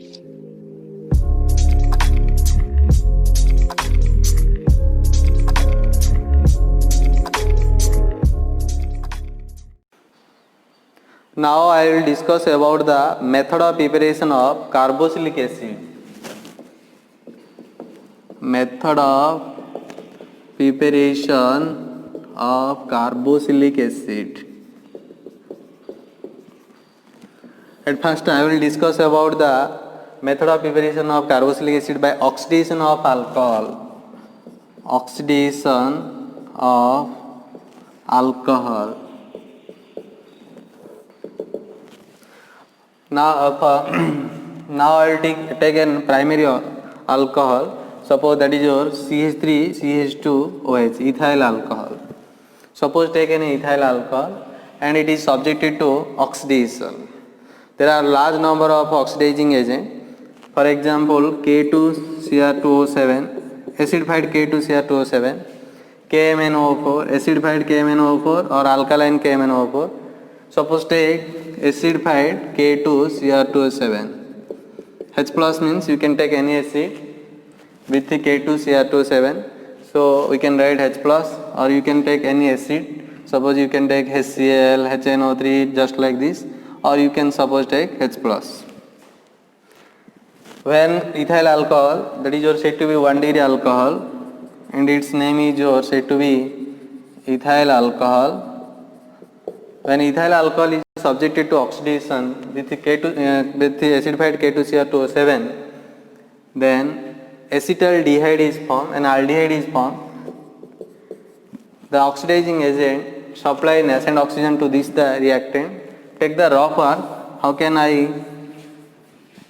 Now I will discuss about the method of preparation of carboxylic acid. Method of preparation of carboxylic acid. At first I will discuss about the method of preparation of carboxylic acid by oxidation of alcohol. Oxidation of alcohol. Now I will take an primary alcohol. Suppose that is your CH3 CH2OH, ethyl alcohol. Suppose take an ethyl alcohol and it is subjected to oxidation. There are large number of oxidizing agents. For example, K2Cr2O7, acidified K2Cr2O7, KMnO4, acidified KMnO4 or alkaline KMnO4. Suppose take acidified K2Cr2O7. H plus means you can take any acid with the K2Cr2O7. So we can write H plus, or you can take any acid. Suppose you can take HCl, HNO3 just like this, or you can suppose take H plus. When ethyl alcohol, that is your said to be 1 degree alcohol, and its name is your said to be ethyl alcohol. When ethyl alcohol is subjected to oxidation with the acidified K2Cr2O7, then acetaldehyde is formed and aldehyde is formed. The oxidizing agent supply nascent oxygen to this the reactant. Take the rough work. How can I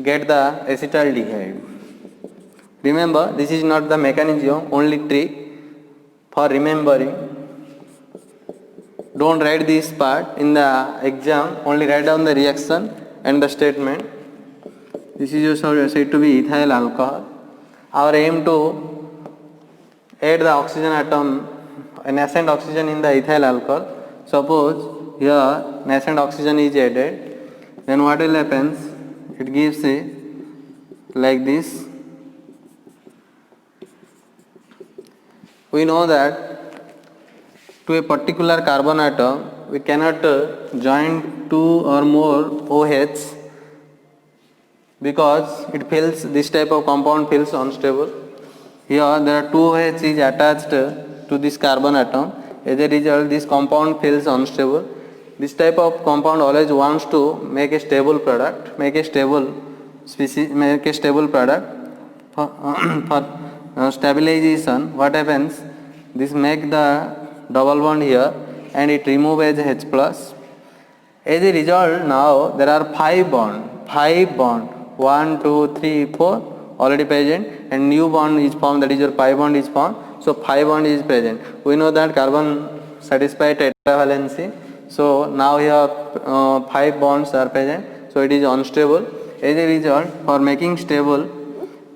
get the acetaldehyde? Remember, this is not the mechanism, only trick for remembering. Don't write this part in the exam, only write down the reaction and the statement. This is said to be ethyl alcohol. Our aim to add the oxygen atom, nascent oxygen in the ethyl alcohol. Suppose here nascent oxygen is added, then what will happen? It gives a like this. We know that to a particular carbon atom we cannot join two or more OH, because it feels, this type of compound feels unstable. Here there are two OH is attached to this carbon atom. As a result, this compound feels unstable. This type of compound always wants to make a stable product, make a stable species, make a stable product. For stabilization, what happens? This make the double bond here and it remove as H plus. As a result, now there are 5 bond, 1, 2, 3, 4 already present, and new bond is formed, that is your pi bond is formed. So 5 bond is present. We know that carbon satisfied tetravalency. So now here 5 bonds are present. So it is unstable. As a result, for making stable,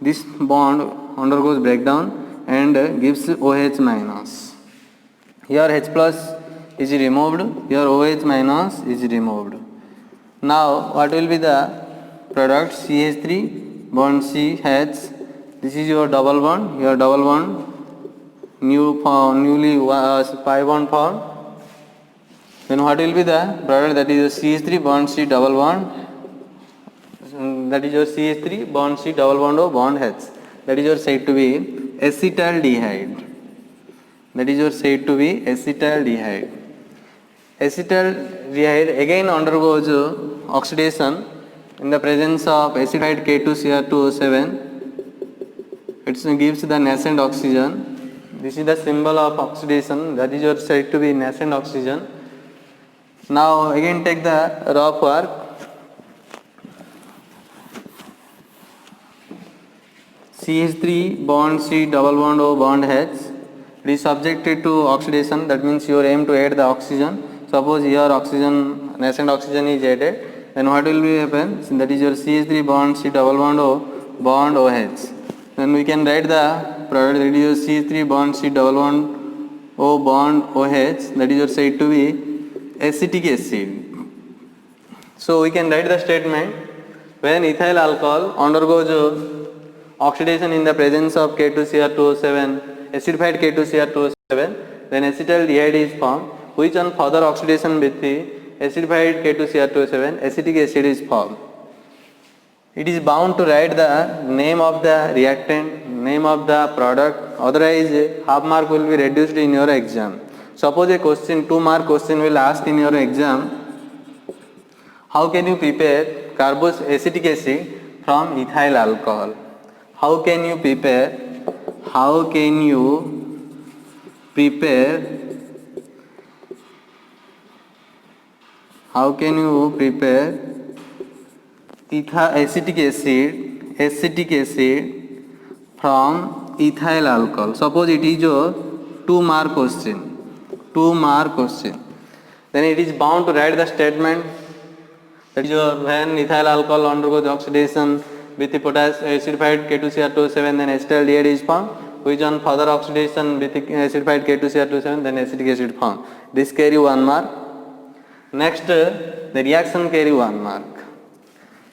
this bond undergoes breakdown and gives OH minus. Here H plus is removed, here OH minus is removed. Now what will be the product? CH3 bond CH. This is your double bond, your double bond, newly pi bond formed. Then what will be the product? That is your CH3 bond C double bond. That is your CH3 bond C double bond O bond H. That is your said to be acetaldehyde. That is your said to be acetaldehyde. Acetaldehyde again undergoes oxidation in the presence of acidified K2Cr2O7. It gives the nascent oxygen. This is the symbol of oxidation. That is your said to be nascent oxygen. Now again take the rough work. CH3 bond C double bond O bond H. It is subjected to oxidation. That means you aim to add the oxygen. Suppose here oxygen, nascent oxygen is added, then what will be happen? So that is your CH3 bond C double bond O bond OH. Then we can write the product, that is your CH3 bond C double bond O bond OH. That is your said to be acetic acid. So we can write the statement When ethyl alcohol undergoes oxidation in the presence of K2Cr2O7, acidified K2Cr2O7, then acetaldehyde is formed, which on further oxidation with the acidified K2Cr2O7, acetic acid is formed. It is bound to write the name of the reactant, name of the product, otherwise half mark will be reduced in your exam. Suppose a question, 2-mark question will ask in your exam, how can you prepare carboxylic acid from ethyl alcohol? How can you prepare acetic acid from ethyl alcohol? Suppose it is a 2-mark question. Then it is bound to write the statement that is when ethyl alcohol undergoes oxidation with the acidified K2Cr2O7, then acetaldehyde is formed, which on further oxidation with the acidified K2Cr2O7, then acetic acid formed. This carry 1 mark. Next, the reaction carry 1 mark.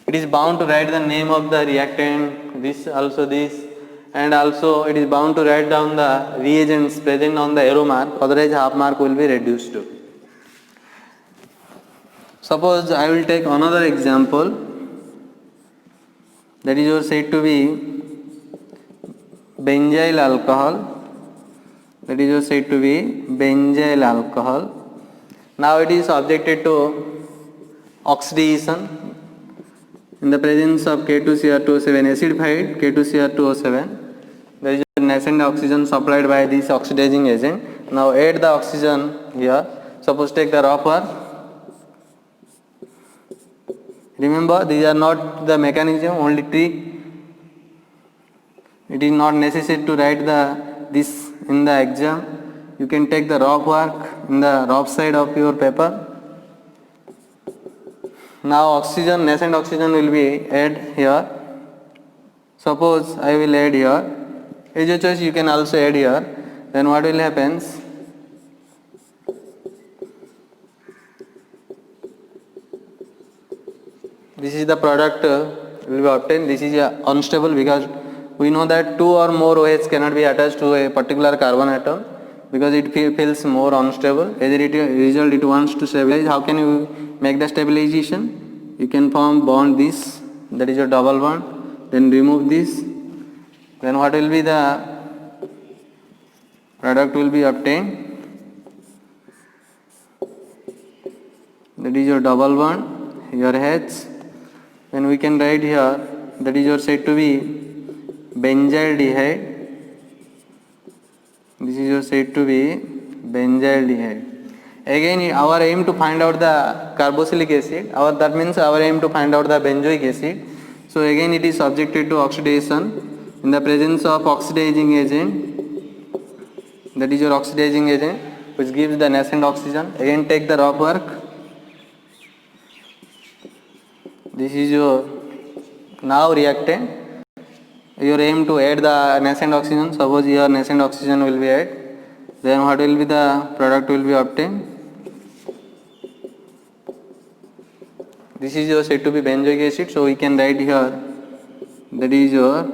It is bound to write the name of the reactant, this, and also it is bound to write down the reagents present on the arrow mark, otherwise half mark will be reduced. Suppose I will take another example, that is said to be benzyl alcohol. Now it is subjected to oxidation in the presence of K2Cr2O7, acidified K2Cr2O7. There is a nascent oxygen supplied by this oxidizing agent. Now add the oxygen here. Suppose take the rougher. Remember, these are not the mechanism, only three. It is not necessary to write this in the exam. You can take the rough work in the rough side of your paper. Now nascent oxygen will be add here. Suppose I will add here. As your choice, you can also add here. Then what will happen? This is the product will be obtained. This is unstable because we know that 2 or more OH cannot be attached to a particular carbon atom because it feels more unstable. As a result, it wants to stabilize. How can you make the stabilization? You can form bond this, that is your double bond. Then remove this. Then what will be the product will be obtained? That is your double bond, your H. Then we can write here, that is your said to be benzaldehyde. This is your said to be benzaldehyde. Again, our aim to find out the carboxylic acid, that means our aim to find out the benzoic acid. So again it is subjected to oxidation in the presence of oxidizing agent, that is your oxidizing agent which gives the nascent oxygen. Again take the rough work. This is your now reactant. Your aim to add the nascent oxygen. Suppose your nascent oxygen will be added. Then what will be the product will be obtained? This is your said to be benzoic acid. So we can write here, that is your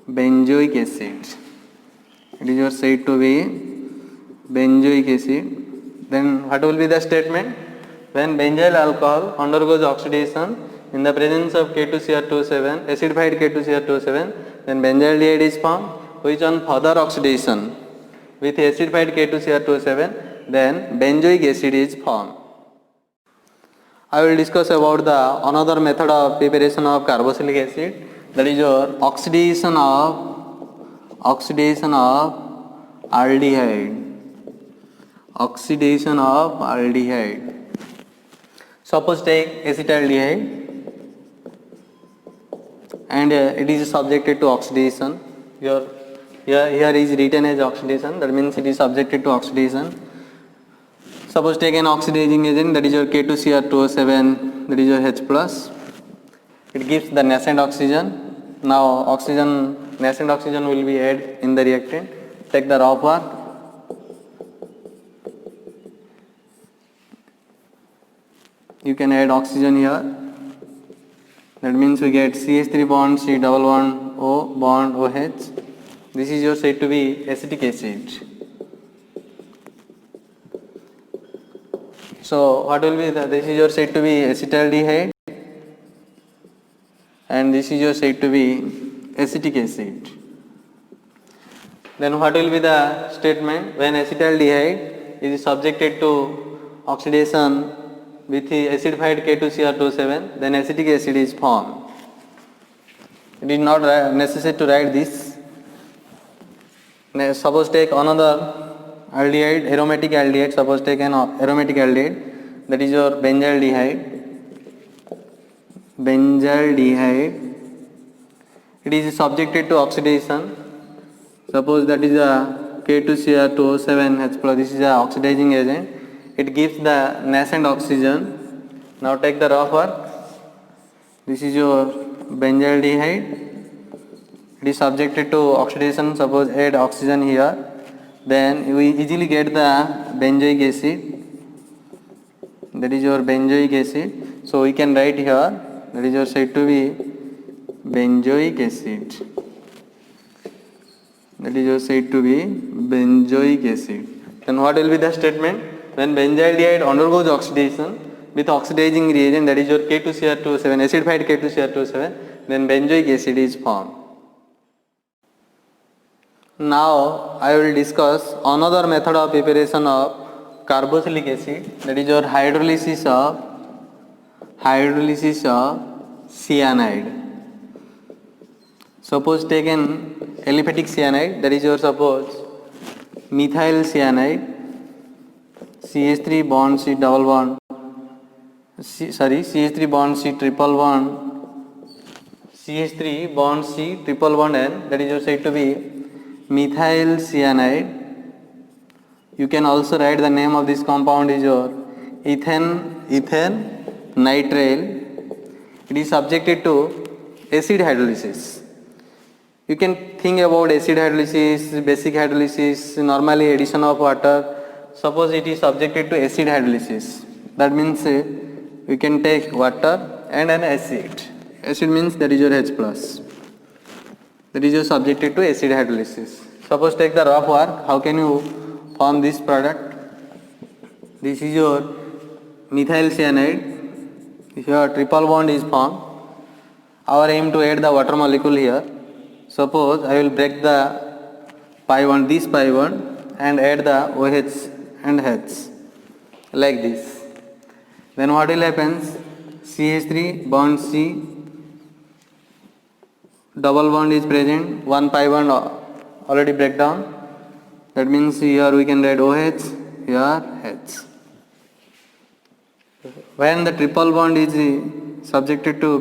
benzoic acid. It is your said to be benzoic acid. Then what will be the statement? When benzyl alcohol undergoes oxidation in the presence of K2Cr2O7, acidified K2Cr2O7, then benzaldehyde is formed, which on further oxidation with acidified K2Cr2O7, then benzoic acid is formed. I will discuss about the another method of preparation of carboxylic acid, that is your oxidation of aldehyde. Oxidation of aldehyde. Suppose take acetaldehyde and it is subjected to oxidation. Here is written as oxidation, that means it is subjected to oxidation. Suppose take an oxidizing agent, that is your K2Cr2O7, that is your H plus. It gives the nascent oxygen. Now nascent oxygen will be added in the reactant. Take the raw part. You can add oxygen here. That means we get CH3 bond C double bond O bond OH. This is your said to be acetic acid. So what will be this is your said to be acetaldehyde, and this is your said to be acetic acid. Then what will be the statement when acetaldehyde is subjected to oxidation with the acidified K2Cr27, then acetic acid is formed. It is not necessary to write this. Suppose take another aldehyde, aromatic aldehyde. Suppose take an aromatic aldehyde, that is your benzaldehyde. Benzaldehyde. It is subjected to oxidation. Suppose that is a K2Cr2O7H+. This is a oxidizing agent. It gives the nascent oxygen. Now take the rough work. This is your benzaldehyde. It is subjected to oxidation. Suppose add oxygen here, then we easily get the benzoic acid. That is your benzoic acid. So we can write here, that is your said to be benzoic acid. That is your said to be benzoic acid. Then what will be the statement? When benzaldehyde undergoes oxidation with oxidizing reagent, that is your K2Cr27, acidified K2Cr27, then benzoic acid is formed. Now I will discuss another method of preparation of carboxylic acid, that is your hydrolysis of cyanide. Suppose take an aliphatic cyanide, that is your suppose methyl cyanide, CH3 bond C double bond, CH3 bond C triple bond, CH3 bond C triple bond N, that is your said to be methyl cyanide. You can also write the name of this compound is your ethane nitrile. It is subjected to acid hydrolysis. You can think about acid hydrolysis, basic hydrolysis, normally addition of water. Suppose it is subjected to acid hydrolysis. That means we can take water and an acid. Acid means that is your H plus. That is your subjected to acid hydrolysis. Suppose take the rough work. How can you form this product? This is your methyl cyanide. Here triple bond is formed. Our aim to add the water molecule here. Suppose I will break the pi bond, this pi bond, and add the OH and H like this. Then what will happen? CH3 bond C double bond is present, one pi bond already break down. That means here we can write OH, here H. When the triple bond is subjected to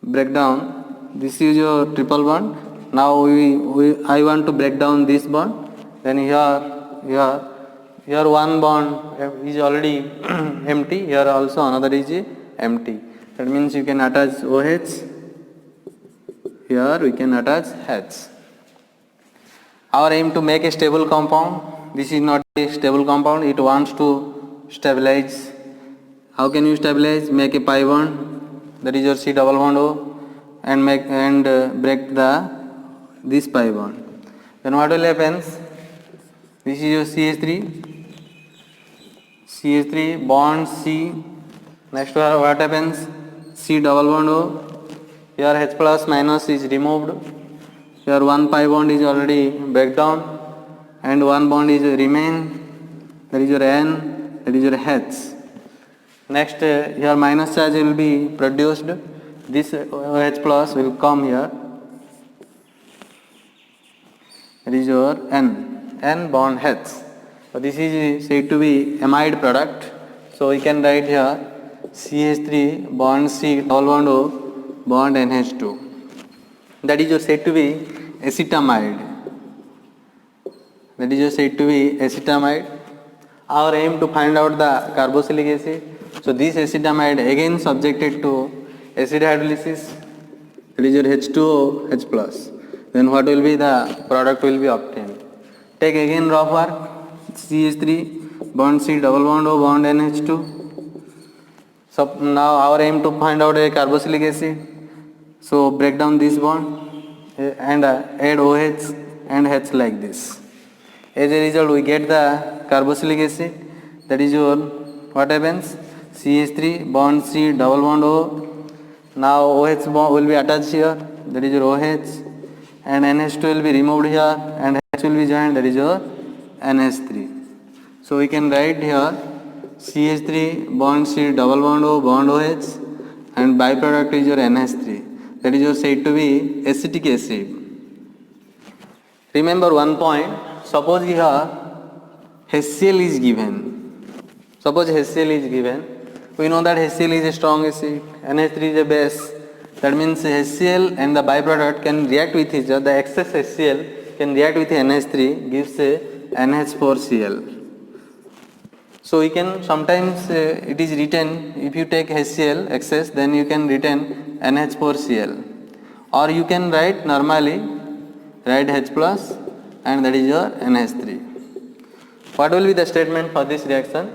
breakdown, this is your triple bond. Now I want to break down this bond. Then here one bond is already empty. Here also another is empty. That means you can attach OH. Here we can attach H. Our aim to make a stable compound. This is not a stable compound. It wants to stabilize. How can you stabilize? Make a pi bond. That is your C double bond O, and break this pi bond. Then what will happen? This is your CH3 bond C. Next what happens? C double bond O. Here H plus minus is removed. Here one pi bond is already break down, and one bond is remain. That is your N. That is your H. Next here minus charge will be produced. This OH plus will come here. That is your N bond H. So this is said to be amide product. So we can write here CH3 bond C double bond O bond NH2. That is your said to be acetamide. That is your said to be acetamide. Our aim to find out the carboxylic acid. So this acetamide again subjected to acid hydrolysis. That is your H2O H plus. Then what will be the product will be obtained? Take again rough work. CH3 bond C double bond O bond NH2. So now our aim to find out a carboxylic acid. So break down this bond and add OH and H like this. As a result, we get the carboxylic acid. That is your, what happens? CH3 bond C double bond O. Now OH bond will be attached here. That is your OH. And NH2 will be removed here and H will be joined. That is your NH3. So we can write here CH3 bond C double bond O bond OH and byproduct is your NH3. That is your said to be acetic acid. Remember one point. Suppose here HCl is given. Suppose HCl is given. We know that HCl is a strong acid. NH3 is a base. That means HCl and the byproduct can react with each other. The excess HCl can react with NH3, gives a NH4Cl. So we can sometimes it is written, if you take HCl excess, then you can retain NH4Cl, or you can write normally, write H plus and that is your NH3. What will be the statement for this reaction?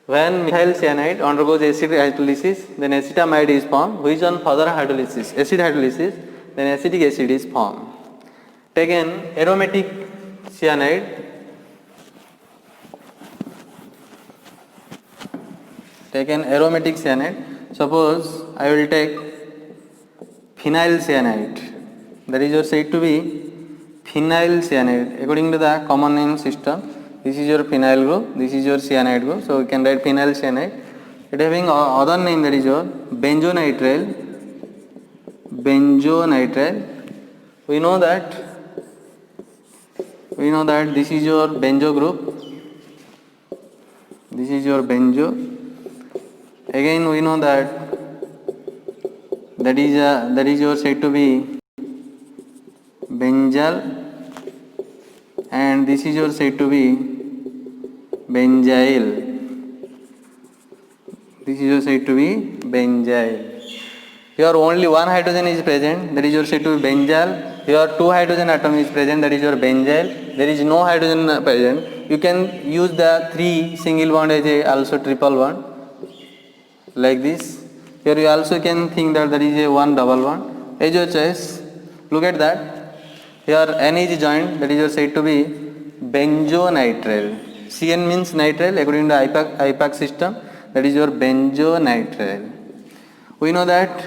When methyl cyanide undergoes acid hydrolysis, then acetamide is formed, which on further hydrolysis, acid hydrolysis, then acetic acid is formed. Take an aromatic cyanide. Take an aromatic cyanide. Suppose I will take phenyl cyanide. That is your said to be phenyl cyanide. According to the common name system, this is your phenyl group, this is your cyanide group. So we can write phenyl cyanide. It having other name, that is your benzonitrile. Benzonitrile. We know that this is your benzo group. This is your benzo. Again we know that is your said to be benzyl, and this is your said to be benzyl. This is your said to be benzyl. Here only one hydrogen is present, that is your said to be benzyl. Here two hydrogen atom is present, that is your benzyl. There is no hydrogen present. You can use the 3 single bond as a also triple bond like this. Here you also can think that there is a 1 double bond. As your choice. Look at that. Here N is joined, that is your said to be benzonitrile. Cn means nitrile according to IPAC system, that is your benzonitrile. We know that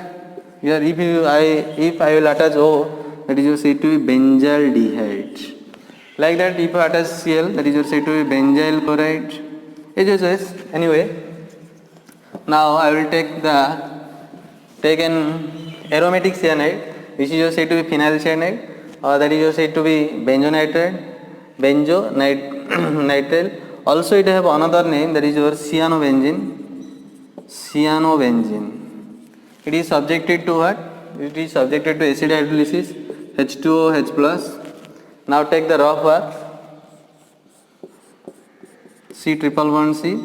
here if I will attach O, that is your said to be benzaldehyde. Like that, if I attach Cl, that is your said to be benzyl chloride. As your choice. Anyway, now I will take an aromatic cyanide. This is your said to be phenyl cyanide, or that is your said to be benzonitrile. Also it have another name, that is your cyanobenzene. It is subjected to what? It is subjected to acid hydrolysis, H2O H plus. Now take the rough work, C triple bond C.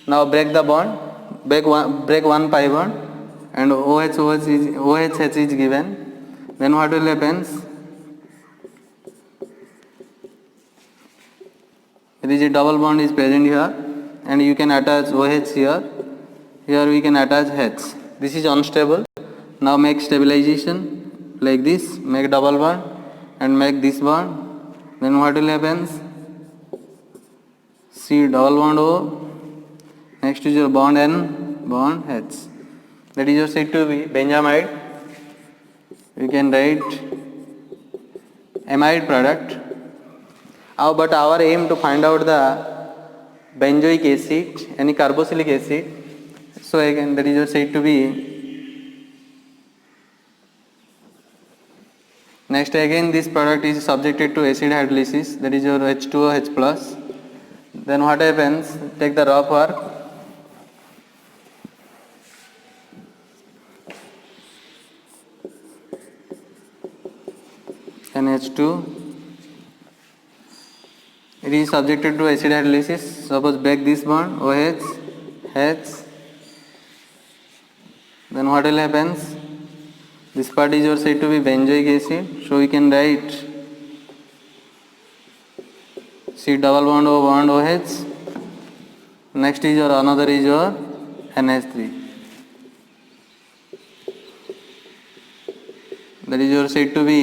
Now break the bond, break one pi bond, and OH H is given. Then what will happen? There is a double bond is present here, and you can attach OH here. Here we can attach H. This is unstable. Now make stabilization like this. Make double bond and make this bond. Then what will happen? C double bond O. Next is your bond N, bond H. That is your said to be benzamide. We can write amide product. But our aim to find out the benzoic acid, any carboxylic acid. So again, that is your said to be. Next again, this product is subjected to acid hydrolysis. That is your H2O H plus. Then what happens? Take the rough work. NH2. It is subjected to acid hydrolysis. Suppose break this bond, OH, H. Then what will happen? This part is your said to be benzoic acid. So we can write C double bond O bond OH. Next is your another is your NH3. That is your said to be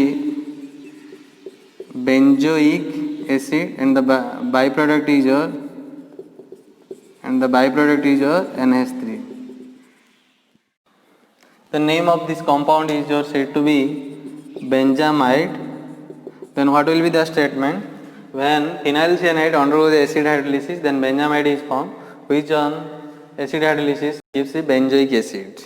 benzoic acid, and the byproduct is your NH3. The name of this compound is your said to be benzamide. Then what will be the statement? When phenyl cyanide undergoes the acid hydrolysis, then benzamide is formed, which on acid hydrolysis gives the benzoic acid.